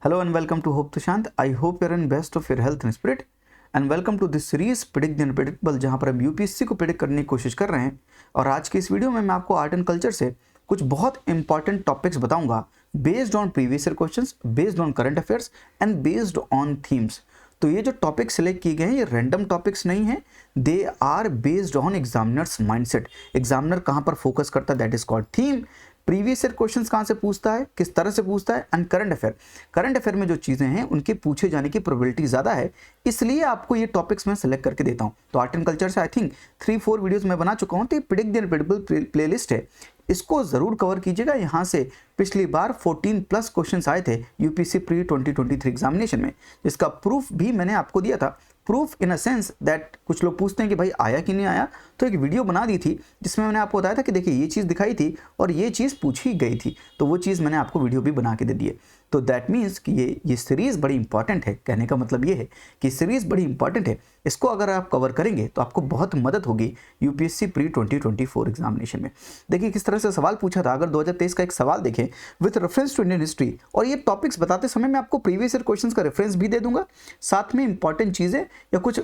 Hello and welcome to Hope Tushant. I hope you're in best of your health and spirit. And welcome to this series Predict the Unpredictable, जहाँ पर हम UPSC को predict करने की कोशिश कर रहे हैं। और आज की इस वीडियो में मैं आपको आर्ट एंड कल्चर से कुछ बहुत इंपॉर्टेंट टॉपिक्स बताऊंगा based on previous year questions, based on current affairs and based on themes. तो ये जो टॉपिक सिलेक्ट किए गए हैं ये रैंडम टॉपिक्स नहीं है, they are based on examiners mindset. Examiner कहाँ पर फोकस करता है, that is called theme. Previous year questions कहाँ से पूछता है, किस तरह से पूछता है, एंड करंट अफेयर में जो चीज़ें हैं उनके पूछे जाने की प्रोबेबिलिटी ज़्यादा है, इसलिए आपको ये टॉपिक्स मैं सेलेक्ट करके देता हूँ। तो आर्ट एंड कल्चर से आई थिंक 3-4 वीडियोस मैं बना चुका हूँ। तो ये प्रेडिक्ट द अनप्रेडिक्टेबल प्लेलिस्ट है, इसको ज़रूर कवर कीजिएगा। यहाँ से पिछली बार 14+ क्वेश्चंस आए थे यूपीएससी प्री 2023 एग्जामिनेशन में, जिसका प्रूफ भी मैंने आपको दिया था। Proof in a sense that कुछ लोग पूछते हैं कि भाई आया कि नहीं आया, तो एक वीडियो बना दी थी जिसमें मैंने आपको बताया था कि देखिए ये चीज़ दिखाई थी और ये चीज़ पूछी गई थी, तो वो चीज़ मैंने आपको वीडियो भी बना के दे दी है। तो दैट मीन्स कि ये सीरीज़ बड़ी इंपॉर्टेंट है। कहने का मतलब ये है कि सीरीज़ बड़ी इंपॉर्टेंट है, इसको अगर आप कवर करेंगे तो आपको बहुत मदद होगी यूपीएससी प्री 2024 एग्जामिनेशन में। देखिए किस तरह से सवाल पूछा था। अगर 2023 का एक सवाल देखें with reference to Indian history, और ये टॉपिक्स बताते समय मैं आपको प्रीवियस ईयर क्वेश्चंस का रेफरेंस भी दे दूंगा, साथ में इंपॉर्टेंट चीज़ें या कुछ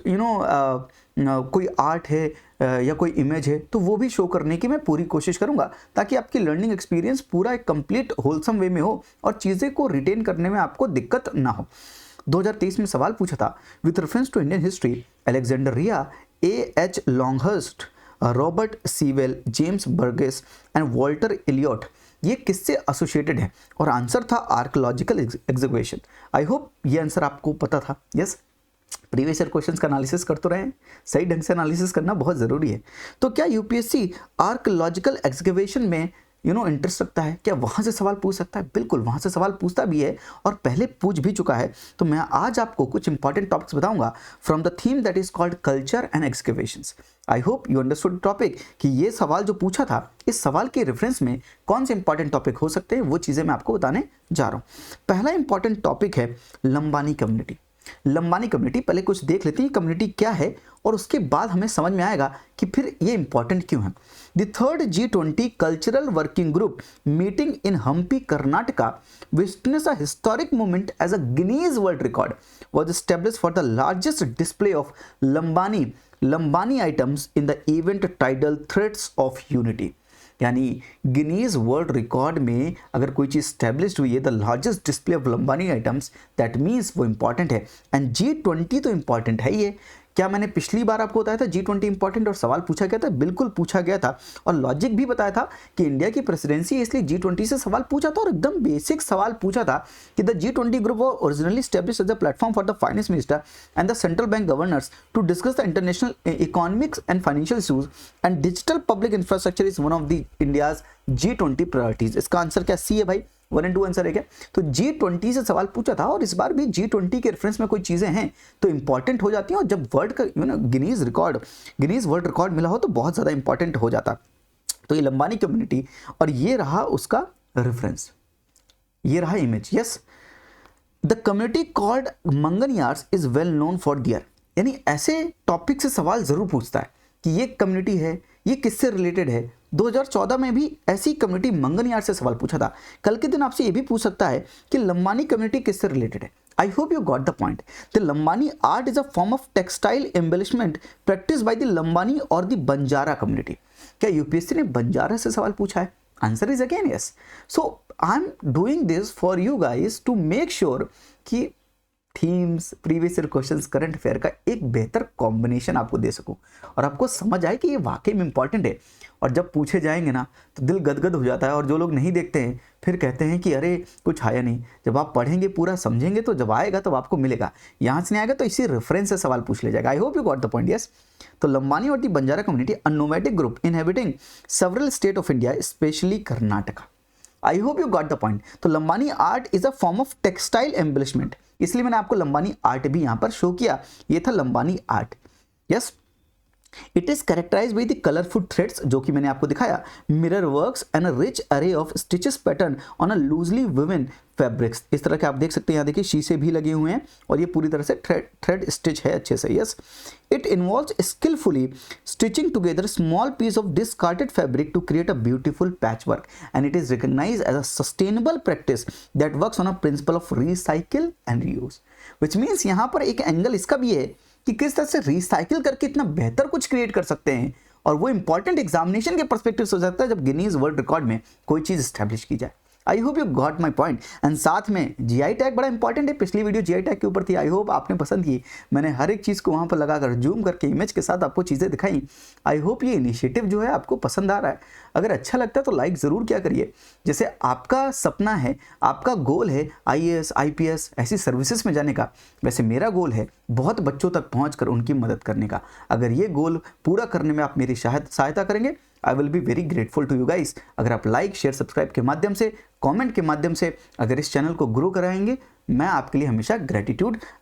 कोई आर्ट है या कोई इमेज है तो वो भी शो करने की मैं पूरी कोशिश करूंगा, ताकि आपकी लर्निंग एक्सपीरियंस पूरा एक कंप्लीट होलसम वे में हो और चीज़ें को रिटेन करने में आपको दिक्कत ना हो। 2023 में सवाल पूछा था with reference to Indian history, Alexandria, A.H. Longhurst, Robert Sewell, James Burgess and Walter Elliot, ये किससे एसोसिएटेड है? और आंसर था आर्कियोलॉजिकल एग्जीक्यूशन। आई होप ये आंसर आपको पता था। यस, प्रीवियस ईयर क्वेश्चंस का एनालिसिस कर तो रहे हैं, सही ढंग से एनालिसिस करना बहुत ज़रूरी है। तो क्या यूपीएससी आर्कियोलॉजिकल एक्सकवेशन में इंटरेस्ट रखता है? क्या वहाँ से सवाल पूछ सकता है? बिल्कुल, वहाँ से सवाल पूछता भी है और पहले पूछ भी चुका है। तो मैं आज आपको कुछ इंपॉर्टेंट टॉपिक्स बताऊंगा from the theme that is called culture and excavations. I hope you understood topic कि ये सवाल जो पूछा था, इस सवाल के रेफरेंस में कौन से इंपॉर्टेंट टॉपिक हो सकते हैं, वो चीज़ें मैं आपको बताने जा रहा हूँ। पहला इंपॉर्टेंट टॉपिक है लंबानी कम्युनिटी। लंबानी कम्युनिटी, पहले कुछ देख लेते हैं कम्युनिटी क्या है और उसके बाद हमें समझ में आएगा कि फिर ये इंपॉर्टेंट क्यों है। The third G20 cultural working group meeting in Hampi Karnataka witnessed a historic moment as a Guinness World Record was established for the largest display of Lambani items in the event titled Threads of Unity। यानी Guinness world record में अगर कोई चीज़ established हुई है the largest display of Lambani items, that means वो important है। And G20 तो important है ही है। क्या मैंने पिछली बार आपको बताया था G20 इंपॉर्टेंट और सवाल पूछा गया था? बिल्कुल पूछा गया था, और लॉजिक भी बताया था कि इंडिया की प्रेसिडेंसी है इसलिए G20 से सवाल पूछा था। और एकदम बेसिक सवाल पूछा था कि the G20 group was originally established as a platform for the finance minister and the central bank governors to discuss the international economics and financial issues and digital public infrastructure is one of the India's G20 priorities. इसका answer क्या C है भाई? 1 और 2 answer है क्या? तो G20 से सवाल पूछा था, और इस बार भी G20 के रेफरेंस में कोई चीज़ें हैं तो इंपॉर्टेंट हो जाती हैं, और जब वर्ल्ड का गिनीज वर्ल्ड रिकॉर्ड मिला हो तो बहुत ज़्यादा इंपॉर्टेंट हो जाता। तो ये लंबानी कम्युनिटी, और ये रहा उसका रेफरेंस, ये रहा image. Yes, the community called Manganiyars is well known for their, यानी ऐसे टॉपिक से सवाल जरूर पूछता है कि ये कम्युनिटी है, ये किससे रिलेटेड है। 2014 में भी ऐसी कम्युनिटी मंगनियार से सवाल पूछा था। कल के दिन आपसे ये भी पूछ सकता है कि लंबानी कम्युनिटी किससे रिलेटेड है। I hope you got the point. The Lambani art is a form of textile embellishment practice by the Lambani और द बंजारा कम्युनिटी। क्या यूपीएससी ने बंजारा से सवाल पूछा है? Answer is again yes. So I am doing this for you guys to make sure कि themes, previous year questions, current affair का एक बेहतर कॉम्बिनेशन आपको दे सकूं और आपको समझ आए कि ये वाकई में इंपॉर्टेंट है। और जब पूछे जाएंगे ना तो दिल गदगद हो जाता है, और जो लोग नहीं देखते हैं फिर कहते हैं कि अरे कुछ आया नहीं। जब आप पढ़ेंगे, पूरा समझेंगे, तो जब आएगा तब आपको मिलेगा। यहाँ से नहीं आएगा तो इसी रेफरेंस से सवाल पूछ ले जाएगा। I hope you got the point. Yes, तो लंबानी और the Banjara community a nomadic group inhabiting several state of India specially Karnataka. I hope you got the point. तो Lambani art is a form of textile embellishment, इसलिए मैंने आपको Lambani art भी यहाँ पर show किया। ये था Lambani art. Yes, it is characterize by the colourful threads, जो कि मैंने आपको दिखाया, mirror works and a rich array of stitches pattern on a loosely woven fabrics. इस तरह के आप देख सकते हैं, यहाँ देखिए शीशे भी लगे हुए हैं और ये पूरी तरह से थ्रेड स्टिच है अच्छे से। Yes, it involves skilfully stitching together small piece of discarded fabric to create a beautiful patch work and it is recognised as a sustainable practice that works on a principle of recycle and reuse. Which means यहाँ पर एक angle इसका भी है कि किस तरह से रिसाइकिल करके इतना बेहतर कुछ क्रिएट कर सकते हैं, और वो इंपॉर्टेंट एग्जामिनेशन के पर्सपेक्टिव से हो जाता है जब गिनीज वर्ल्ड रिकॉर्ड में कोई चीज स्टैब्लिश की जाए। आई hope you got my point. And साथ में जीआई टैग बड़ा इंपॉर्टेंट है, पिछली वीडियो जीआई टैग के ऊपर थी, आई होप आपने पसंद की। मैंने हर एक चीज़ को वहाँ पर लगाकर जूम करके इमेज के साथ आपको चीज़ें दिखाई। आई होप ये इनिशिएटिव जो है आपको पसंद आ रहा है। अगर अच्छा लगता है तो लाइक ज़रूर क्या करिए। जैसे आपका सपना है, आपका गोल है आईएएस आईपीएस ऐसी सर्विसेज में जाने का, वैसे मेरा गोल है बहुत बच्चों तक पहुँच उनकी मदद करने का। अगर ये गोल पूरा करने में आप मेरी सहायता करेंगे, I will be very grateful to you guys. अगर आप लाइक शेयर सब्सक्राइब के माध्यम से, कमेंट के माध्यम से अगर इस चैनल को ग्रो कराएंगे, मैं आपके लिए हमेशा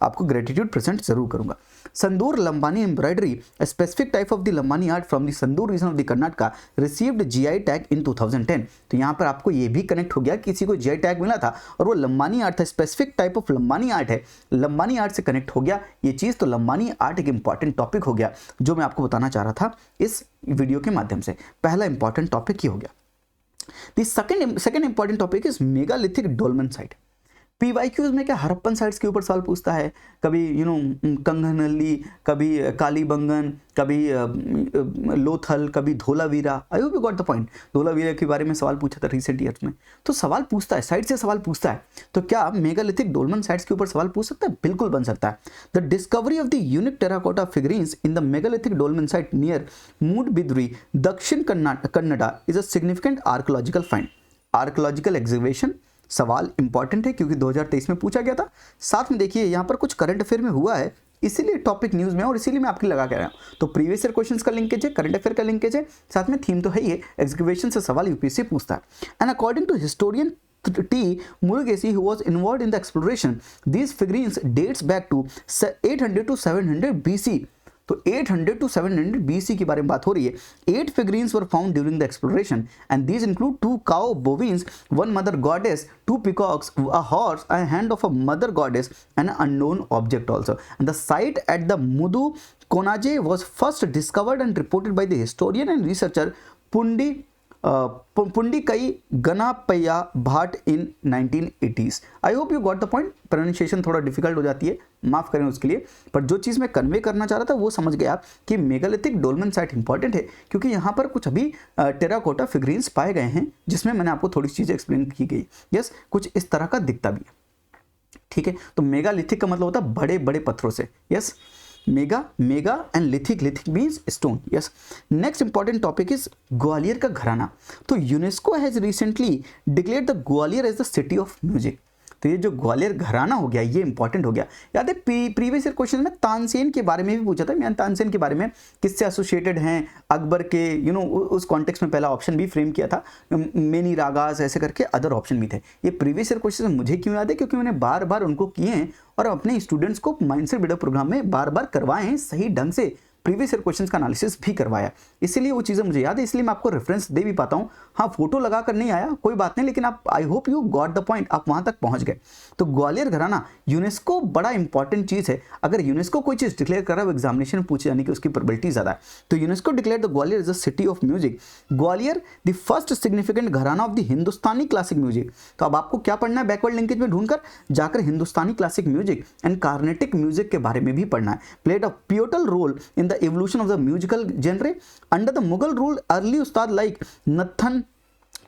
आपको ग्रेटिट्यूड प्रेजेंट जरूर करूंगा। Sandur Lambani embroidery, a specific type of the Lambani art from the Sandur region of the Karnataka, received GI tag in 2010। तो यहाँ पर आपको ये भी कनेक्ट हो गया, किसी को जीआई टैग मिला था और वो लंबानी आर्ट था, specific type of Lambani art है, लंबानी आर्ट से कनेक्ट हो गया ये चीज़। तो लंबानी आर्ट एक इंपॉर्टेंट टॉपिक हो गया जो मैं आपको बताना चाह रहा था इस वीडियो के माध्यम से। पहला इंपॉर्टेंट टॉपिक ये हो गया। The second important topic is megalithic dolmen site. PYQs में क्या हड़प्पन साइट्स के ऊपर सवाल पूछता है, कभी कंगनल्ली, कभी कालीबंगन, कभी लोथल, कभी धोलावीरा। आई hope you got the point. Dholavira के बारे में सवाल पूछा था रिसेंट ईयर्स में, तो सवाल पूछता है, साइट से सवाल पूछता है। तो क्या मेगालिथिक डोलमेन साइट्स के ऊपर सवाल पूछ सकता है? बिल्कुल बन सकता है। The discovery of the unique terracotta figurines in the megalithic dolmen site near Moodbidri, Dakshina Kannada is a significant archaeological find. Archaeological exhibition सवाल इंपॉर्टेंट है क्योंकि 2023 में पूछा गया था। साथ में देखिए यहाँ पर कुछ करंट अफेयर में हुआ है, इसीलिए टॉपिक न्यूज़ में और इसीलिए मैं आपके लगा के रहा हूँ। तो प्रीवियस ईयर क्वेश्चंस का लिंकेज है, करंट अफेयर का लिंकेज है, साथ में थीम तो है ही है, एग्जीबिशन से सवाल यूपीएससी पूछता है। And according to historian T. Murugeshi, who was involved in the exploration, these figurines dates back to 800 to 700 BC। तो 800 to 700 BC की बारे में बात हो रही है। 8 figurines were found during the exploration and these include 2 cow bovines, 1 mother goddess, 2 peacocks, a horse, a hand of a mother goddess and an unknown object also. And the site at the Mudu Konaje was first discovered and reported by the historian and researcher Pundikai Ganapaiah Bhat in 1980s। I hope you got the point. Pronunciation थोड़ा difficult हो जाती है, माफ करें उसके लिए, पर जो चीज़ मैं कन्वे करना चाह रहा था वो समझ गया कि मेगालिथिक डोलमेन साइट इंपॉर्टेंट है क्योंकि यहाँ पर कुछ अभी टेराकोटा फिगरीन्स पाए गए हैं जिसमें मैंने आपको थोड़ी चीज़ें एक्सप्लेन की गई। यस, कुछ इस तरह का दिखता भी है, ठीक है। तो मेगालिथिक का मतलब होता है बड़े बड़े पत्थरों से। Yes, mega and lithic means stone. Yes, next important topic is Gwalior का घराना। तो UNESCO has recently declared the Gwalior as the city of music. तो ये जो ग्वालियर घराना हो गया ये इंपॉर्टेंट हो गया। याद है प्रीवियस ईयर क्वेश्चन में तानसेन के बारे में भी पूछा था, मैं तानसेन के बारे में किससे एसोसिएटेड हैं, अकबर के उस कॉन्टेक्स्ट में पहला ऑप्शन भी फ्रेम किया था, मेनी रागास ऐसे करके अदर ऑप्शन भी थे। ये प्रीवियस ईयर क्वेश्चन मुझे क्यों याद है? क्योंकि मैंने बार बार उनको किए हैं और अपने स्टूडेंट्स को माइंडसेट बिल्डअप प्रोग्राम में बार बार करवाए हैं, सही ढंग से प्रीवियस ईयर क्वेश्चंस का एनालिसिस भी करवाया, इसीलिए वो चीज़ें मुझे याद है, इसलिए मैं आपको रेफरेंस दे भी पाता हूँ। हाँ, फोटो लगा कर नहीं आया, कोई बात नहीं, लेकिन आप आई hope you got the point, आप वहाँ तक पहुँच गए। तो ग्वालियर घराना यूनेस्को बड़ा इंपॉर्टेंट चीज़ है। अगर यूनेस्को कोई चीज़ डिक्लेयर कर रहा है वो एग्जामिनेशन में पूछे जाने की उसकी प्रोबेबिलिटी ज़्यादा है। तो UNESCO declare the Gwalior is the city of music. Gwalior the first significant gharana of the Hindustani classic music. तो अब आपको क्या पढ़ना है? बैकवर्ड लिंकेज में ढूंढकर जाकर Hindustani classic music and Carnatic music के बारे में भी पढ़ना है। Played a pivotal role in the evolution of the musical genre under the Mughal rule. Early ustad like Nathan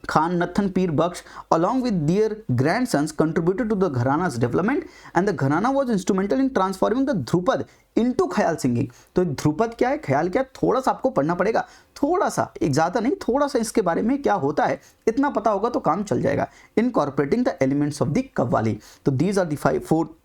Khan, Nathan Peer Baksh, along with their grandsons, contributed to the Gharana's development, and the Gharana was instrumental in transforming the Dhrupad into ख्याल singing. तो ध्रुपद क्या है, ख्याल क्या है, थोड़ा सा आपको पढ़ना पड़ेगा, थोड़ा सा, एक ज़्यादा नहीं, थोड़ा सा इसके बारे में क्या होता है इतना पता होगा तो काम चल जाएगा। Incorporating the elements of the qawwali. तो these are the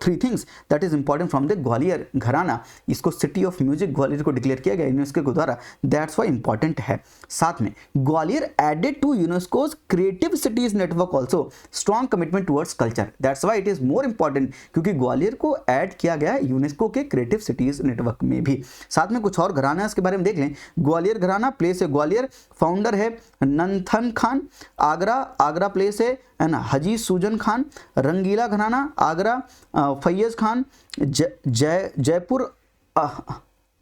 three things that is important from the Gwalior gharana. इसको सिटी ऑफ म्यूजिक ग्वालियर को डिक्लेयर किया गया यूनेस्को के द्वारा, दैट्स वाई इंपॉर्टेंट है। साथ में Gwalior added to UNESCO's creative cities network also strong commitment towards culture, that's why it is more important, क्योंकि ग्वालियर को ऐड किया गया है यूनेस्को के क्रिएटिव सिटीज नेटवर्क में भी। साथ में कुछ और घराना के बारे में देख लें। ग्वालियर घराना, प्लेस है ग्वालियर, फाउंडर है नंथन खान, आगरा प्लेस है हाजी सुजन खान, रंगीला घराना आगरा फैयज खान, जयपुर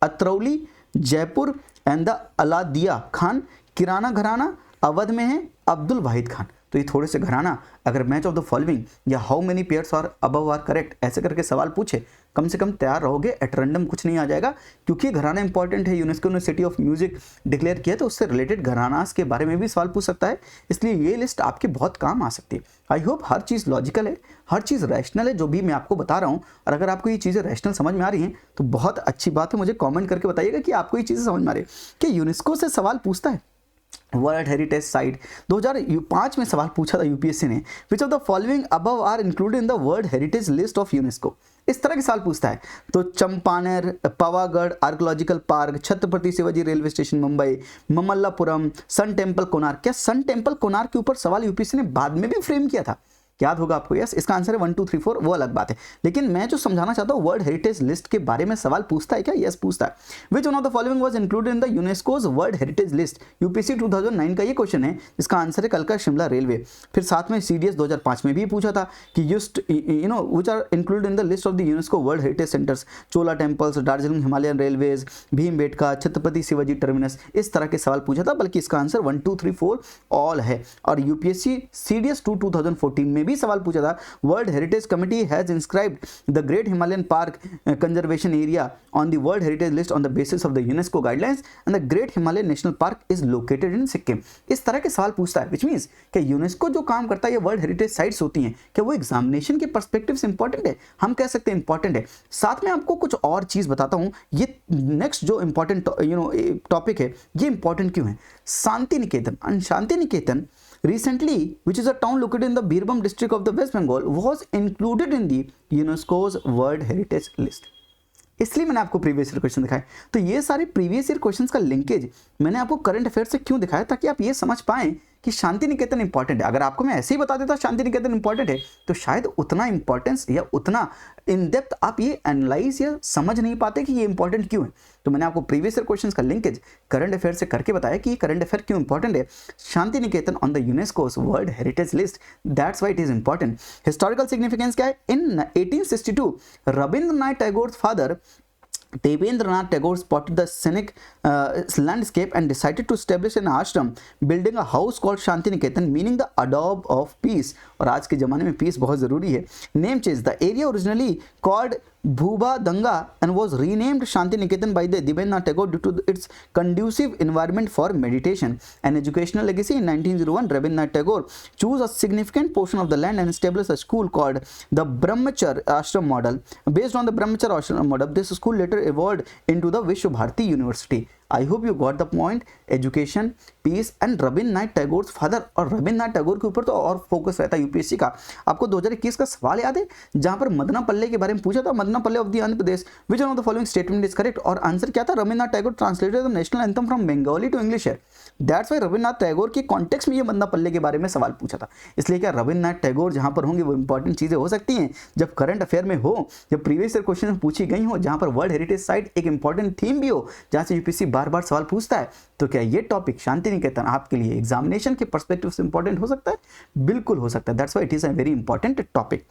अतरौली जयपुर एंड द अलादिया खान, किराना घराना अवध में है अब्दुल वाहिद खान। तो ये थोड़े से घराना अगर मैच ऑफ द फॉलोइंग या how many pairs are above are correct ऐसे करके सवाल पूछे, कम से कम तैयार रहोगे, एट रैंडम कुछ नहीं आ जाएगा, क्योंकि घराना इंपॉर्टेंट है। यूनेस्को ने सिटी ऑफ म्यूजिक डिक्लेयर किया तो उससे रिलेटेड घरानास के बारे में भी सवाल पूछ सकता है, इसलिए ये लिस्ट आपके बहुत काम आ सकती है। I hope her cheese logical है, हर चीज़ रैशनल है जो भी मैं आपको बता रहा हूँ, और अगर आपको ये चीज़ें रैशनल समझ में आ रही हैं तो बहुत अच्छी बात है। मुझे कॉमेंट करके बताइएगा कि आपको ये चीज़ें समझ में आ रही है कि यूनेस्को से सवाल पूछता है। वर्ल्ड हेरिटेज साइट 2005 में सवाल पूछा था यूपीएससी ने, which of the following above are included in the world heritage list of UNESCO. इस तरह के सवाल पूछता है। तो Champaner, Pavagadh archaeological park, Chhatrapati Shivaji railway station Mumbai, Mamallapuram, sun temple Konark. क्या सन टेम्पल कोणार्क के ऊपर सवाल यूपीएससी ने बाद में भी फ्रेम किया था? याद होगा आपको? यस, इसका आंसर है 1 2 3 4, वो अलग बात है, लेकिन मैं जो समझाना चाहता हूँ वर्ल्ड हेरिटेज लिस्ट के बारे में सवाल पूछता है क्या? यस पूछता है। विच one of the following was included in the UNESCO's world heritage list? UPSC 2009 का ये क्वेश्चन है, जिसका आंसर है कलका शिमला रेलवे। फिर साथ में सीडीएस 2005 में भी पूछा था कि which are included in the list of the UNESCO world heritage centers, Chola temples, Darjeeling Himalayan railways, Bhimbetka, Chhatrapati Shivaji terminus. इस तरह के सवाल पूछा था, बल्कि इसका आंसर 1 2 3 4 ऑल है। और यूपीएससी सीडीएस 2014 में भी सवाल पूछा था, world heritage committee has inscribed the great Himalayan park conservation area on the world heritage list on the basis of the UNESCO guidelines and the great Himalayan national park is located in Sikkim. इस तरह के सवाल पूछता है, which means कि UNESCO जो काम करता है, ये वर्ल्ड हेरिटेज साइट्स होती हैं, क्या वो एग्जामिनेशन के पर्सपेक्टिव से इंपॉर्टेंट है? हम कह सकते हैं इंपॉर्टेंट है। साथ में आपको कुछ और चीज बताता हूं, ये नेक्स्ट जो इंपॉर्टेंट टॉपिक है, ये इंपॉर्टेंट क्यों है? Shanti Niketan, Shanti Niketan recently, which is a town located in the Birbhum district of the West Bengal, was included in the UNESCO's World Heritage List. इसलिए मैंने आपको प्रीवियस ईयर क्वेश्चन दिखाए। तो ये सारे प्रीवियस ईयर क्वेश्चंस का लिंकेज मैंने आपको करंट अफेयर से क्यों दिखाया, ताकि आप ये समझ पाएं कि शांति निकेतन इंपॉर्टेंट है। अगर आपको मैं ऐसे ही बता देता शांति निकेतन इंपॉर्टेंट है, तो शायद उतना इंपॉर्टेंस या उतना इन डेप्थ आप ये एनालाइज या समझ नहीं पाते कि ये इंपॉर्टेंट क्यों है। तो मैंने आपको प्रीवियस ईयर क्वेश्चंस का लिंकेज करंट अफेयर से करके बताया कि करंट अफेयर क्यों इंपॉर्टेंट है। Santiniketan on the UNESCO's world heritage list, that's why it is important. Historical significance क्या है? In 1862 Rabindranath Tagore father Devendranath Tagore spotted the scenic landscape and decided to establish an ashram, building a house called Shanti Niketan, meaning the abode of peace. और आज के ज़माने में piece बहुत ज़रूरी है। Name change, the area originally called Bhuba Danga and was renamed Shanti Niketan by the Devendranath Tagore due to its conducive environment for meditation and educational legacy. In 1901, Rabindranath Tagore chose a significant portion of the land and established a school called the Brahmachar Ashram model. Based on the Brahmachar Ashram model, this school later evolved into the Vishwa Bharati University. I hope you got the point. Education, peace and Rabindranath Tagore father, और रविंद्रनाथ टैगोर के ऊपर तो और focus रहता है UPSC का। आपको 2021 का सवाल याद है जहां पर मदनापल्ले के बारे में पूछा था, Madanapalle of the Andhra Pradesh, which one of the following statement is correct? और आंसर क्या था? Rabindranath Tagore translated the national anthem from Bengali to English है। दैट्स वाई रविंद्रनाथ टैगोर के कॉन्टेक्स्ट में ये मदनापल्ले के बारे में सवाल पूछा था। इसलिए क्या रविंद्रनाथ टैगोर जहां पर होंगे वो इंपॉर्टेंट चीजें हो सकती हैं जब करंट अफेयर में हो, जब प्रीवियस ईयर क्वेश्चन पूछी गई हो, जहां पर वर्ल्ड हेरिटेज साइट एक इंपॉर्टेंट थीम भी हो, जहां से यूपीएससी बार बार सवाल पूछता है। तो क्या ये टॉपिक शांति निकेतन आपके लिए एग्जामिनेशन के पर्सपेक्टिव से इंपॉर्टेंट हो सकता है? बिल्कुल हो सकता है। That's why it is a very important topic.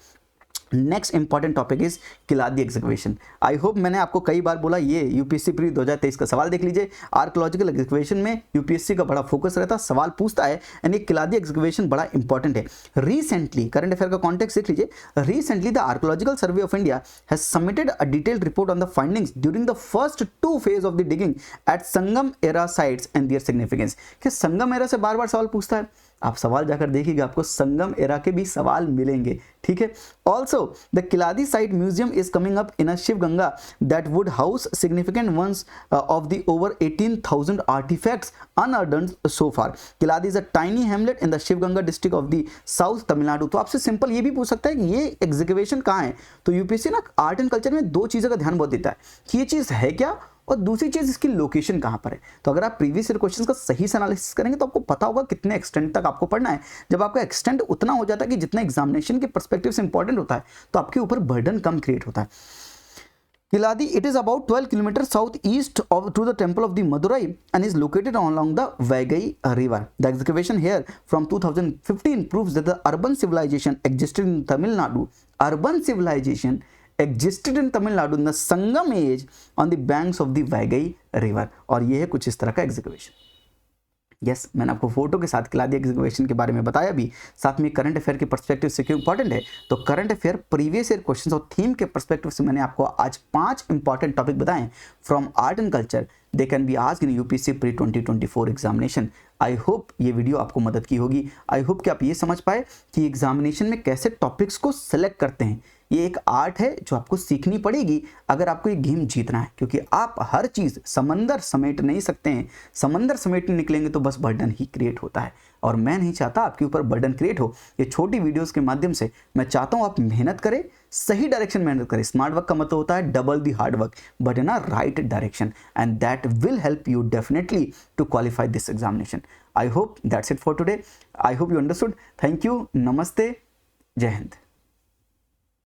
Next important topic is Keeladi execution. I hope मैंने आपको कई बार बोला, ये यूपीएससी प्री 2023 का सवाल देख लीजिए। आर्कोलॉजिकल एग्जीक्यूशन में यूपीएससी का बड़ा फोकस रहता है, सवाल पूछता है, यानी किलादी एग्जीक्यूशन बड़ा इंपॉर्टेंट है। रिसेंटली करंट अफेयर का कॉन्टेक्स्ट देख लीजिए। Recently the archaeological survey of India has submitted a detailed report on the findings during the first 2 phase of the digging at Sangam era sites and their significance. कि Sangam era से बार बार सवाल पूछता है। आप सवाल जाकर देखिएगा, आपको संगम एरा के भी सवाल मिलेंगे, ठीक है। Also the Keeladi site museum is coming up in a Sivaganga that would house significant ones of the over 18,000 artefacts unearthed so far. Keeladi is a tiny hamlet in the Sivaganga district of the south Tamil Nadu. तो आपसे simple ये भी पूछ सकता है कि ये execution कहाँ है। तो यूपीएससी ना आर्ट एंड कल्चर में दो चीज़ों का ध्यान बहुत देता है कि ये चीज़ है क्या और दूसरी चीज इसकी लोकेशन कहां पर है। तो अगर आप प्रीवियस ईयर क्वेश्चंस का सही से एनालिसिस करेंगे तो आपको पता होगा कितने एक्सटेंट तक आपको पढ़ना है। जब आपका एक्सटेंट उतना हो जाता है कि जितना एग्जामिनेशन के पर्सपेक्टिव से इंपॉर्टेंट होता है तो आपके ऊपर बर्डन कम क्रिएट होता है। Kiladi, it is about 12 kilometers southeast to the temple of the Madurai and is located along the Vaigai river. The excavation here from 2015 proves that the urban civilization existed in Tamil Nadu. Urban civilization existed in Tamil Nadu in the Sangam age on the banks of the Vaigai river. और ये है कुछ इस तरह का execution. Yes, मैंने आपको photo के साथ किलादी एग्जीक्यूशन के बारे में बताया भी, साथ में करंट अफेयर के पर्सपेक्टिव से क्यों इंपॉर्टेंट है। तो current affair, previous year questions और थीम के पर्सपेक्टिव से मैंने आपको आज 5 इंपॉर्टेंट टॉपिक बताए from art and culture. They can be asked in UPSC pre 2024 examination. I hope ये वीडियो आपको मदद की होगी। आई होप कि आप ये समझ पाए कि एग्जामिनेशन में कैसे टॉपिक्स को सेलेक्ट करते हैं। ये एक आर्ट है जो आपको सीखनी पड़ेगी अगर आपको ये गेम जीतना है, क्योंकि आप हर चीज़ समंदर समेट नहीं सकते हैं। समंदर समेटने निकलेंगे तो बस बर्डन ही क्रिएट होता है, और मैं नहीं चाहता आपके ऊपर बर्डन क्रिएट हो। ये छोटी वीडियोस के माध्यम से मैं चाहता हूँ आप मेहनत करें, सही डायरेक्शन में मेहनत करें। स्मार्ट वर्क का मतलब होता है double the hard work but in a right direction, and that will help you definitely to qualify this examination. I hope that's it for today. I hope you understood. Thank you, नमस्ते, जय हिंद।